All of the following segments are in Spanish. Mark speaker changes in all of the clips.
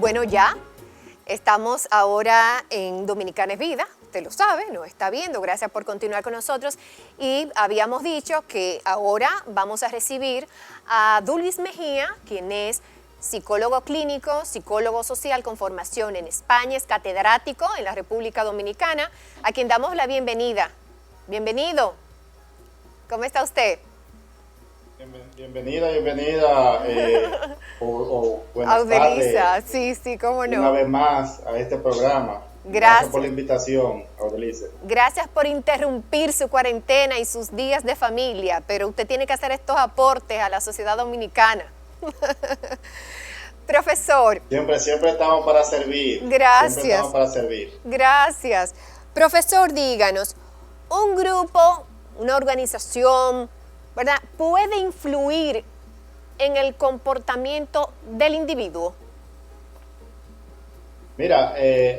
Speaker 1: Bueno, ya estamos ahora en Dominicana es Vida, usted lo sabe, nos está viendo, gracias por continuar con nosotros. Y habíamos dicho que ahora vamos a recibir a Dulvis Mejía, quien es psicólogo clínico, psicólogo social con formación en España, es catedrático en la República Dominicana, a quien damos la bienvenida. Bienvenido. ¿Cómo está usted?
Speaker 2: Bienvenida, buenas
Speaker 1: Audelisa,
Speaker 2: tardes.
Speaker 1: sí, cómo no.
Speaker 2: Una vez más a este programa. Gracias por la invitación, Audelisa.
Speaker 1: Gracias por interrumpir su cuarentena y sus días de familia, pero usted tiene que hacer estos aportes a la sociedad dominicana. Profesor.
Speaker 2: Siempre estamos para servir.
Speaker 1: Gracias.
Speaker 2: Siempre estamos para servir.
Speaker 1: Gracias. Profesor, díganos, un grupo, una organización, ¿verdad?, puede influir en el comportamiento del individuo.
Speaker 2: Mira,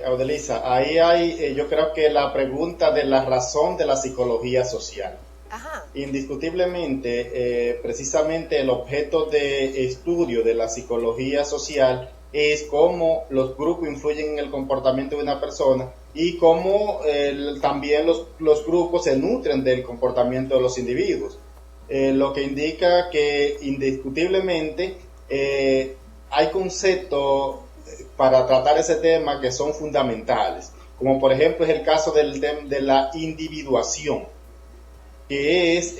Speaker 2: Audelisa, ahí hay, yo creo que la pregunta de la razón de la psicología social.
Speaker 1: Ajá.
Speaker 2: Indiscutiblemente, precisamente el objeto de estudio de la psicología social es cómo los grupos influyen en el comportamiento de una persona y cómo también los grupos se nutren del comportamiento de los individuos. Lo que indica que indiscutiblemente hay conceptos para tratar ese tema que son fundamentales, como por ejemplo es el caso de la individuación, que es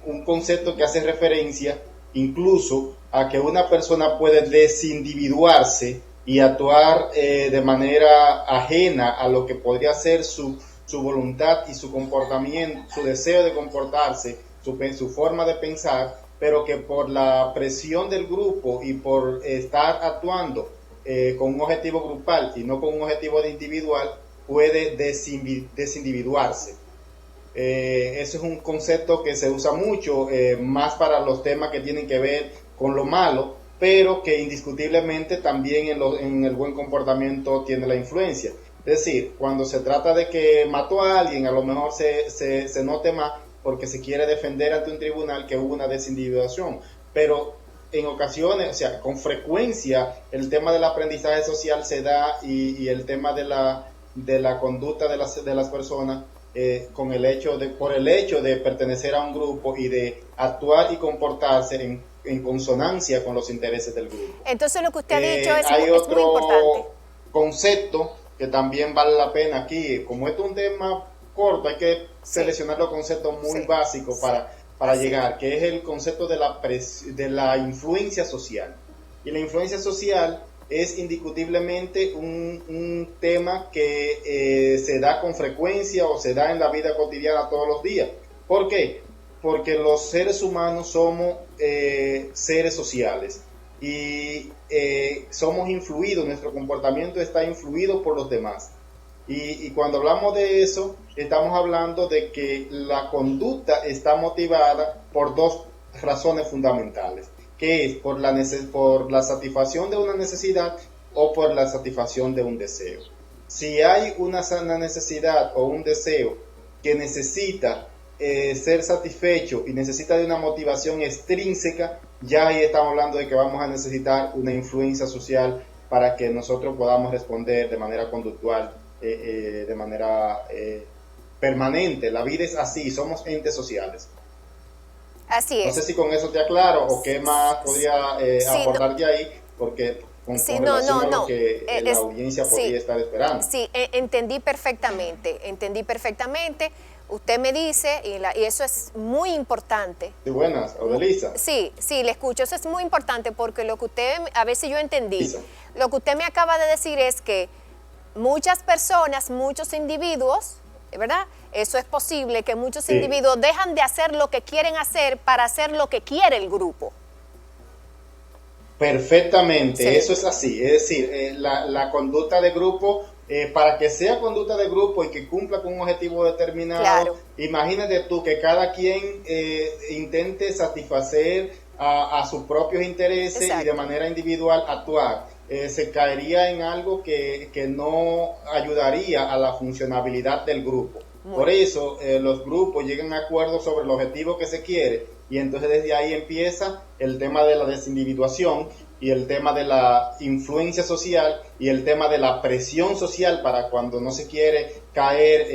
Speaker 2: un concepto que hace referencia incluso a que una persona puede desindividuarse y actuar de manera ajena a lo que podría ser su voluntad y su comportamiento, su deseo de comportarse, su forma de pensar, pero que por la presión del grupo y por estar actuando con un objetivo grupal y no con un objetivo individual, puede desindividuarse. Eso es un concepto que se usa mucho, más para los temas que tienen que ver con lo malo, pero que indiscutiblemente también en el buen comportamiento tiene la influencia. Es decir, cuando se trata de que mató a alguien, a lo mejor se note más porque se quiere defender ante un tribunal que hubo una desindividuación, pero en ocasiones, o sea, con frecuencia, el tema del aprendizaje social se da y el tema de la conducta de las personas por el hecho de pertenecer a un grupo y de actuar y comportarse en consonancia con los intereses del grupo.
Speaker 1: Entonces lo que usted ha dicho es
Speaker 2: hay
Speaker 1: muy
Speaker 2: otro
Speaker 1: importante.
Speaker 2: Concepto que también vale la pena aquí, como esto es un tema corto, hay que seleccionar los conceptos muy básicos para llegar, que es el concepto de la influencia social. Y la influencia social es indiscutiblemente un tema que se da con frecuencia o se da en la vida cotidiana todos los días. ¿Por qué? Porque los seres humanos somos seres sociales y somos influidos, nuestro comportamiento está influido por los demás. Y cuando hablamos de eso, estamos hablando de que la conducta está motivada por dos razones fundamentales, que es por la satisfacción de una necesidad o por la satisfacción de un deseo. Si hay una necesidad o un deseo que necesita ser satisfecho y necesita de una motivación extrínseca, ya ahí estamos hablando de que vamos a necesitar una influencia social para que nosotros podamos responder de manera conductual, de manera permanente. La vida es así, somos entes sociales.
Speaker 1: Así es.
Speaker 2: No sé si con eso te aclaro o qué más podría abordar de ahí, porque con relación a lo que la audiencia podría estar esperando.
Speaker 1: Sí, entendí perfectamente. Usted me dice, y eso es muy importante.
Speaker 2: Sí, buenas, Audelisa.
Speaker 1: Sí, le escucho. Eso es muy importante porque lo que usted, a ver si yo entendí, lo que usted me acaba de decir es que muchas personas, muchos individuos, ¿verdad? Eso es posible, que muchos individuos dejan de hacer lo que quieren hacer para hacer lo que quiere el grupo.
Speaker 2: Perfectamente, eso es así. Es decir, la conducta de grupo, para que sea conducta de grupo y que cumpla con un objetivo determinado, imagínate tú que cada quien intente satisfacer a sus propios intereses y de manera individual actuar. Se caería en algo que no ayudaría a la funcionabilidad del grupo. Por eso los grupos llegan a acuerdos sobre el objetivo que se quiere y entonces desde ahí empieza el tema de la desindividuación y el tema de la influencia social y el tema de la presión social para cuando no se quiere caer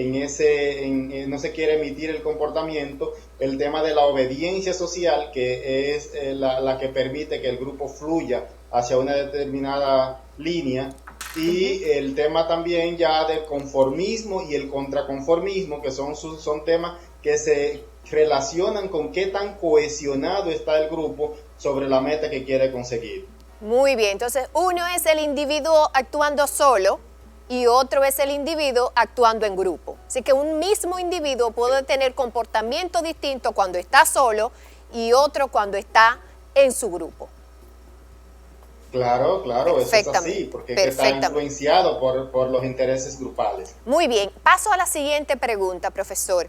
Speaker 2: no se quiere emitir el comportamiento, el tema de la obediencia social, que es la que permite que el grupo fluya hacia una determinada línea, y el tema también ya del conformismo y el contraconformismo, que son temas que se relacionan con qué tan cohesionado está el grupo sobre la meta que quiere conseguir.
Speaker 1: Muy bien, entonces uno es el individuo actuando solo y otro es el individuo actuando en grupo. Así que un mismo individuo puede tener comportamiento distinto cuando está solo y otro cuando está en su grupo.
Speaker 2: Claro, eso es así, porque está influenciado por los intereses grupales.
Speaker 1: Muy bien, paso a la siguiente pregunta, profesor.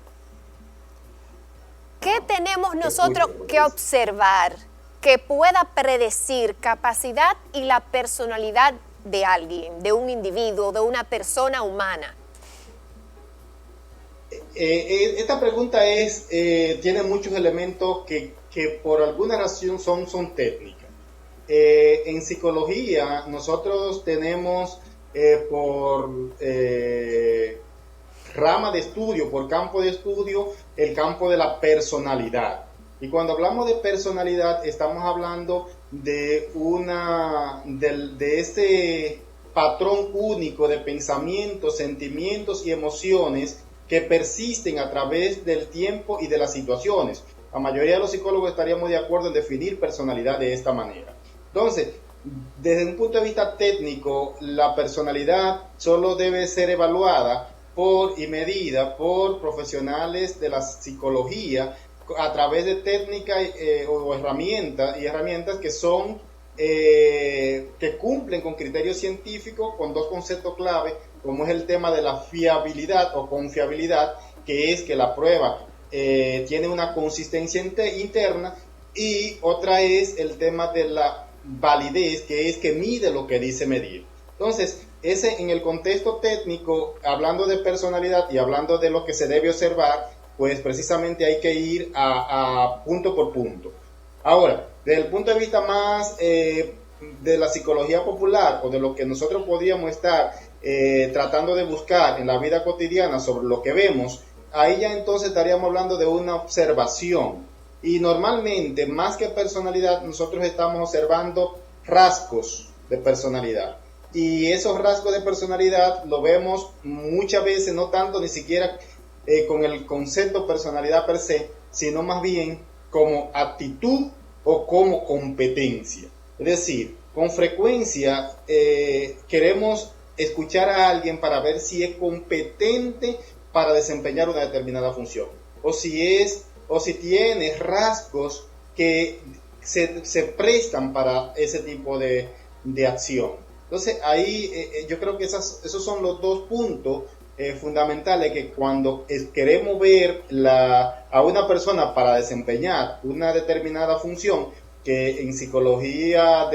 Speaker 1: ¿Qué tenemos nosotros que observar que pueda predecir capacidad y la personalidad de alguien, de un individuo, de una persona humana?
Speaker 2: Esta pregunta tiene muchos elementos que por alguna razón son técnicas. En psicología nosotros tenemos por rama de estudio, por campo de estudio, el campo de la personalidad. Y cuando hablamos de personalidad, estamos hablando de ese patrón único de pensamientos, sentimientos y emociones que persisten a través del tiempo y de las situaciones. La mayoría de los psicólogos estaríamos de acuerdo en definir personalidad de esta manera. Entonces, desde un punto de vista técnico, la personalidad solo debe ser evaluada y medida por profesionales de la psicología a través de técnicas o herramientas que son que cumplen con criterios científicos, con dos conceptos clave, como es el tema de la fiabilidad o confiabilidad, que es que la prueba tiene una consistencia interna, y otra es el tema de la validez, que es que mide lo que dice medir. Entonces, en el contexto técnico, hablando de personalidad y hablando de lo que se debe observar, pues precisamente hay que ir a punto por punto. Ahora, desde el punto de vista más de la psicología popular, o de lo que nosotros podríamos estar tratando de buscar en la vida cotidiana sobre lo que vemos, ahí ya entonces estaríamos hablando de una observación. Y normalmente, más que personalidad, nosotros estamos observando rasgos de personalidad. Y esos rasgos de personalidad lo vemos muchas veces, no tanto ni siquiera con el concepto personalidad per se, sino más bien como actitud o como competencia. Es decir, con frecuencia queremos escuchar a alguien para ver si es competente para desempeñar una determinada función, o si tiene rasgos que se prestan para ese tipo de acción. Entonces ahí yo creo que esos son los dos puntos fundamentales, que cuando queremos ver a una persona para desempeñar una determinada función, que en psicología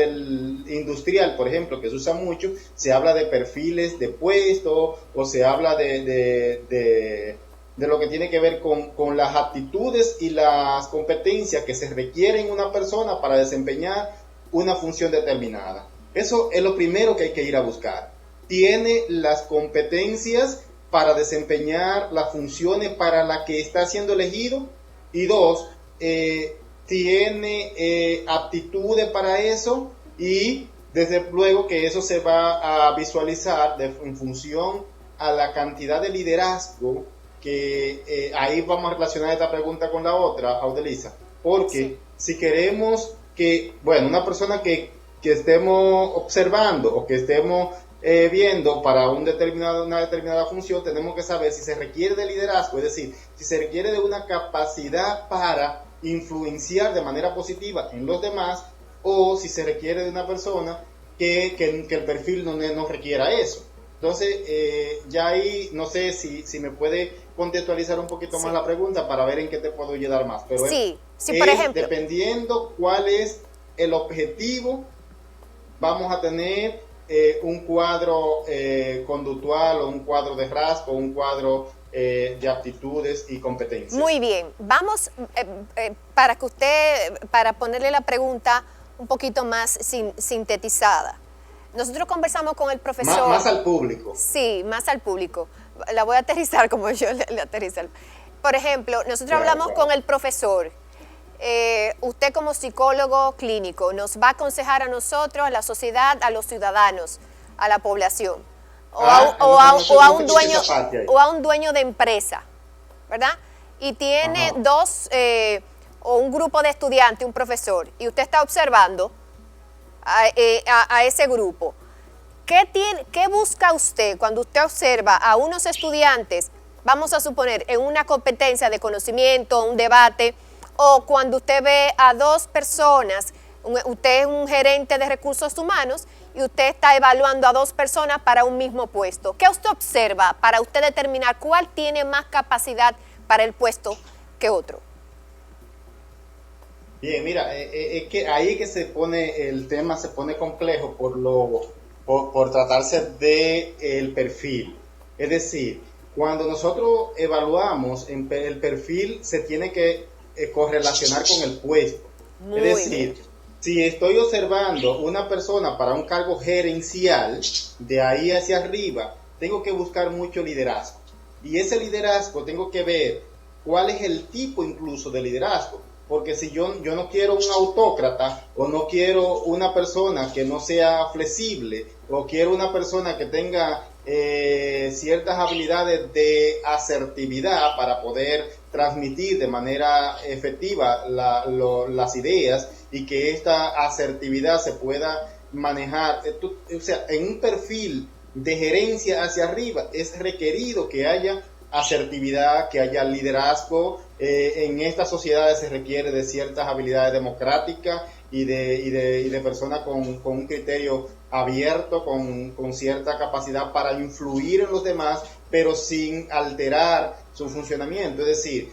Speaker 2: industrial, por ejemplo, que se usa mucho, se habla de perfiles de puesto, o se habla de lo que tiene que ver con las aptitudes y las competencias que se requieren en una persona para desempeñar una función determinada. Eso es lo primero que hay que ir a buscar. ¿Tiene las competencias para desempeñar las funciones para las que está siendo elegido? Y dos, ¿tiene aptitudes para eso? Y desde luego que eso se va a visualizar en función a la cantidad de liderazgo, que ahí vamos a relacionar esta pregunta con la otra, Audelisa, porque si queremos una persona que estemos observando o que estemos viendo para una determinada función, tenemos que saber si se requiere de liderazgo, es decir, si se requiere de una capacidad para influenciar de manera positiva en los demás, o si se requiere de una persona que el perfil no requiera eso. Entonces, ya ahí no sé si me puede contextualizar un poquito más la pregunta para ver en qué te puedo ayudar más. Pero
Speaker 1: por ejemplo,
Speaker 2: dependiendo cuál es el objetivo, vamos a tener un cuadro conductual, o un cuadro de rasgo, un cuadro de aptitudes y competencias.
Speaker 1: Muy bien, vamos para ponerle la pregunta un poquito más sintetizada. Nosotros conversamos con el profesor.
Speaker 2: Más al público.
Speaker 1: Sí, más al público. La voy a aterrizar como yo le aterrizo. Por ejemplo, nosotros hablamos con el profesor. Usted como psicólogo clínico nos va a aconsejar a nosotros, a la sociedad, a los ciudadanos, a la población, o a un dueño de empresa, ¿verdad? Y tiene o un grupo de estudiantes, un profesor, y usted está observando a ese grupo. ¿Qué busca usted cuando usted observa a unos estudiantes, vamos a suponer, en una competencia de conocimiento, un debate, o cuando usted ve a dos personas, usted es un gerente de recursos humanos y usted está evaluando a dos personas para un mismo puesto? ¿Qué usted observa para usted determinar cuál tiene más capacidad para el puesto que otro?
Speaker 2: Bien, mira, es que ahí que el tema se pone complejo por tratarse de el perfil. Es decir, cuando nosotros evaluamos, el perfil se tiene que correlacionar con el puesto. Es decir, si estoy observando una persona para un cargo gerencial, de ahí hacia arriba, tengo que buscar mucho liderazgo. Y ese liderazgo tengo que ver cuál es el tipo incluso de liderazgo. Porque si yo no quiero un autócrata, o no quiero una persona que no sea flexible, o quiero una persona que tenga ciertas habilidades de asertividad para poder transmitir de manera efectiva las ideas y que esta asertividad se pueda manejar. O sea, en un perfil de gerencia hacia arriba es requerido que haya asertividad, que haya liderazgo. En estas sociedades se requiere de ciertas habilidades democráticas y de personas con un criterio abierto, con cierta capacidad para influir en los demás, pero sin alterar su funcionamiento. Es decir,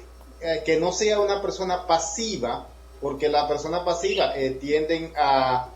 Speaker 2: que no sea una persona pasiva, porque las personas pasivas tienden a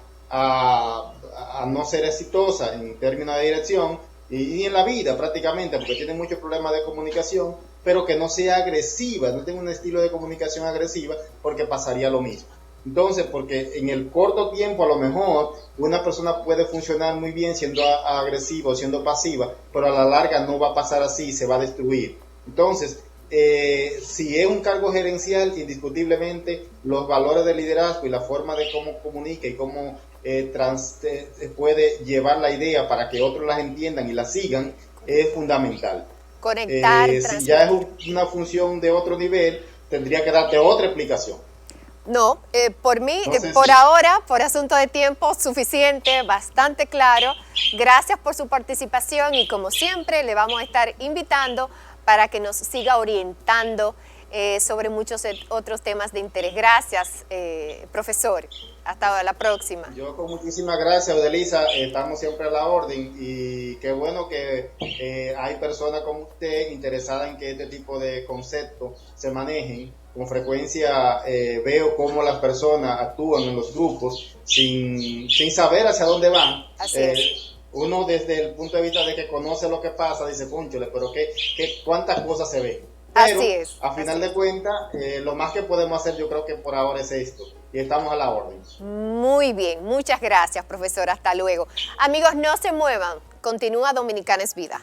Speaker 2: no ser exitosas en términos de dirección y en la vida prácticamente, porque tienen muchos problemas de comunicación, pero que no sea agresiva, no tenga un estilo de comunicación agresiva, porque pasaría lo mismo. Entonces, porque en el corto tiempo a lo mejor una persona puede funcionar muy bien siendo agresiva o siendo pasiva, pero a la larga no va a pasar así, se va a destruir. Entonces, si es un cargo gerencial, indiscutiblemente los valores de liderazgo y la forma de cómo comunica y cómo puede llevar la idea para que otros las entiendan y la sigan es fundamental.
Speaker 1: Conectar,
Speaker 2: si ya es una función de otro nivel, tendría que darte otra explicación.
Speaker 1: No, por mí, por ahora, por asunto de tiempo, suficiente, bastante claro. Gracias por su participación y como siempre le vamos a estar invitando para que nos siga orientando sobre muchos otros temas de interés. Gracias, profesor. Hasta la próxima.
Speaker 2: Yo con muchísimas gracias, Odelisa. Estamos siempre a la orden y qué bueno que hay personas como usted interesadas en que este tipo de conceptos se manejen. Con frecuencia veo cómo las personas actúan en los grupos sin saber hacia dónde van.
Speaker 1: Así es.
Speaker 2: Uno desde el punto de vista de que conoce lo que pasa, dice, cónchale, pero cuántas cosas se ven. Pero,
Speaker 1: así es.
Speaker 2: A final de cuentas, lo más que podemos hacer yo creo que por ahora es esto. Y estamos a la orden.
Speaker 1: Muy bien, muchas gracias, profesor. Hasta luego. Amigos, no se muevan. Continúa Dominicana es Vida.